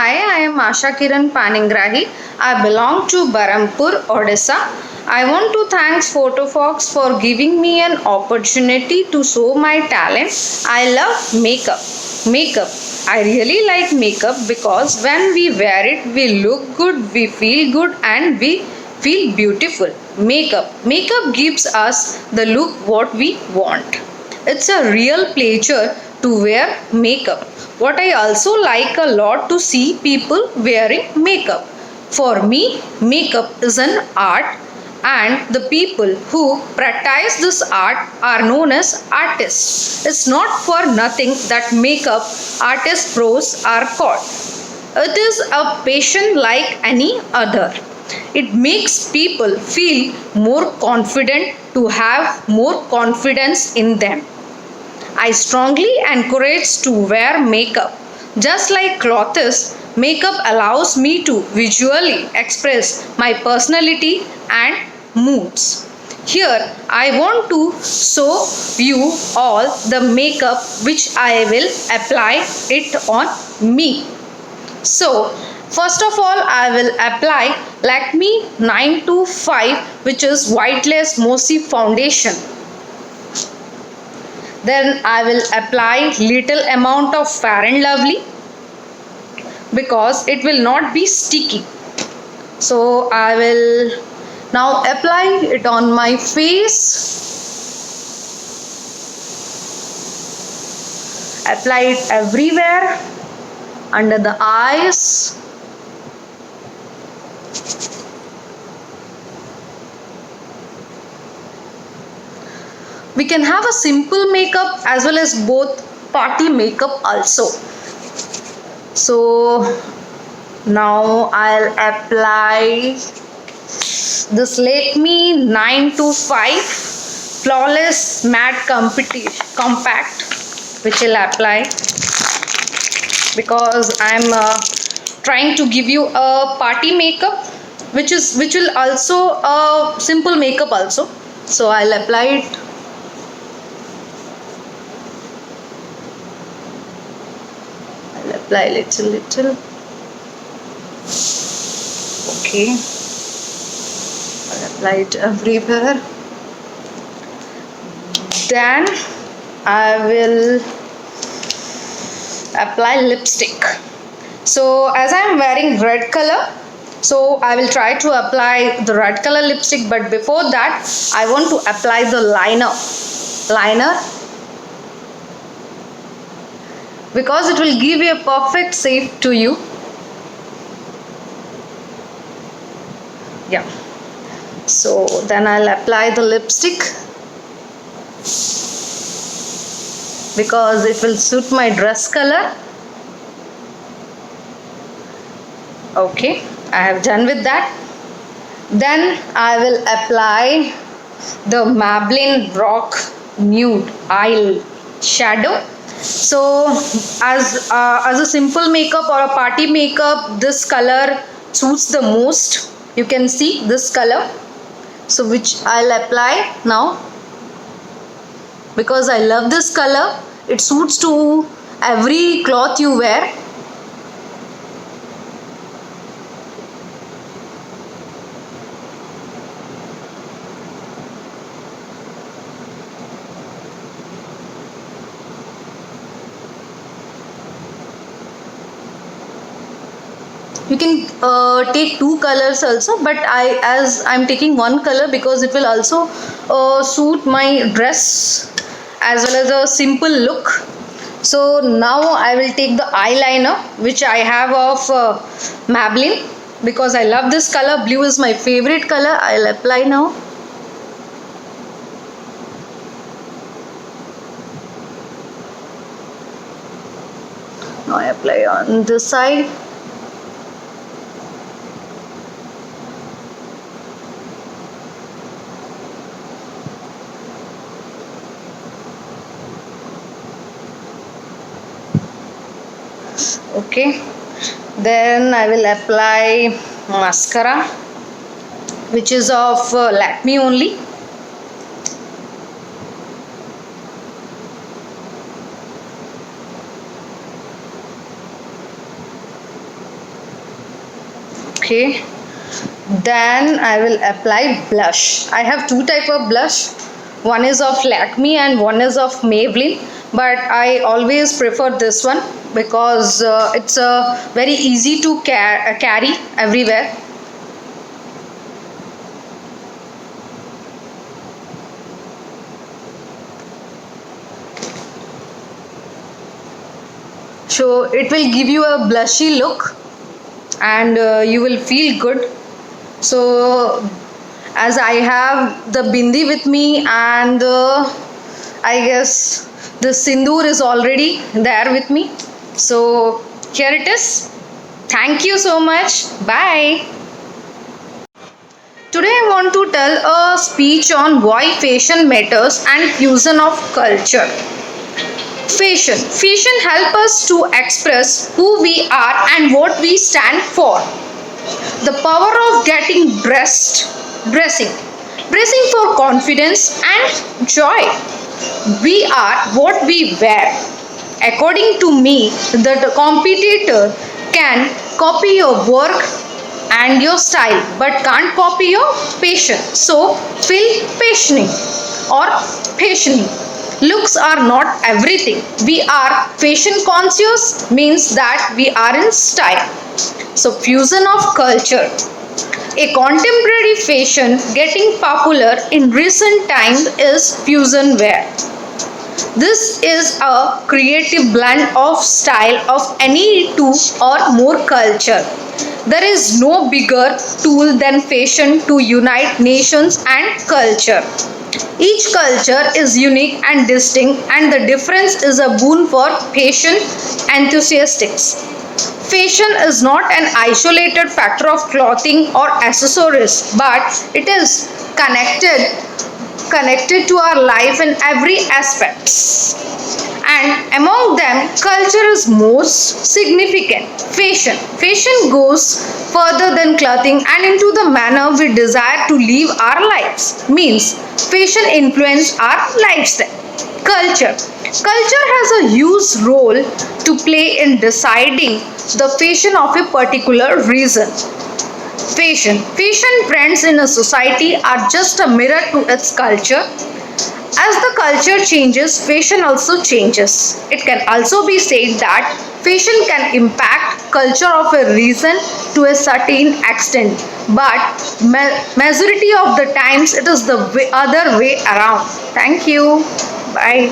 Hi, I am Asha Kiran Paningrahi. I belong to Barampur, Odisha. I want to thank Photofox for giving me an opportunity to show my talent. I love makeup. Makeup. I really like makeup because when we wear it, we look good, we feel good, and we feel beautiful. Makeup. Makeup gives us the look what we want. It's a real pleasure to wear makeup. What I also like a lot to see people wearing makeup. For me, makeup is an art, and the people who practice this art are known as artists. It's not for nothing that makeup artist pros are called. It is a passion like any other. It makes people feel more confident to have more confidence in them. I strongly encourage to wear makeup. Just like clothes, makeup allows me to visually express my personality and moods. Here I want to show you all the makeup which I will apply it on me. So, first of all, I will apply Lakme 925, which is Whiteless Mossy Foundation. Then I will apply little amount of Fair and Lovely because it will not be sticky. So I will now apply it on my face. Apply it everywhere, under the eyes. We can have a simple makeup as well as both party makeup also. So now I'll apply this Lakme 925 Flawless Matte Compact, which I'll apply because I'm trying to give you a party makeup, which will also a simple makeup also. So I'll apply it. Apply little. Okay, I'll apply it everywhere. Then I will apply lipstick. So as I am wearing red color, so I will try to apply the red color lipstick, but before that I want to apply the liner because it will give you a perfect shape to you. Yeah. So then I'll apply the lipstick because it will suit my dress color. Okay, I have done with that. Then I will apply the Maybelline Rock Nude Eye Shadow. So as a simple makeup or a party makeup, this color suits the most. You can see this color, so which I'll apply now because I love this color. It suits to every cloth you wear. You can take two colors also, but as I'm taking one color because it will also suit my dress as well as a simple look. So now I will take the eyeliner which I have of Maybelline because I love this color. Blue is my favorite color. I'll apply now. Now I apply on this side. Okay, then I will apply mascara which is of Lakme only. Okay, then I will apply blush. I have two type of blush. One is of Lakme and one is of Maybelline. But I always prefer this one because it's very easy to carry everywhere. So it will give you a blushy look and you will feel good. So as I have the bindi with me and I guess the sindoor is already there with me. So here it is. Thank you so much. Bye. Today I want to tell a speech on why fashion matters and fusion of culture. Fashion help us to express who we are and what we stand for. The power of getting dressing for confidence and joy. We are what we wear. According to me, the competitor can copy your work and your style but can't copy your passion. So feel passioning or passioning. Looks are not everything. We are fashion conscious means that we are in style. So fusion of culture. A contemporary fashion getting popular in recent times is fusion wear. This is a creative blend of style of any two or more culture. There is no bigger tool than fashion to unite nations and culture. Each culture is unique and distinct, and the difference is a boon for fashion enthusiasts. Fashion is not an isolated factor of clothing or accessories, but it is connected to our life in every aspect. And among them, culture is most significant. Fashion goes further than clothing and into the manner we desire to live our lives. Means fashion influence our lifestyle. Culture has a huge role to play in deciding the fashion of a particular region. Fashion trends in a society are just a mirror to its culture. As the culture changes, fashion also changes. It can also be said that fashion can impact culture of a region to a certain extent, but majority of the times it is the other way around. Thank you. Bye.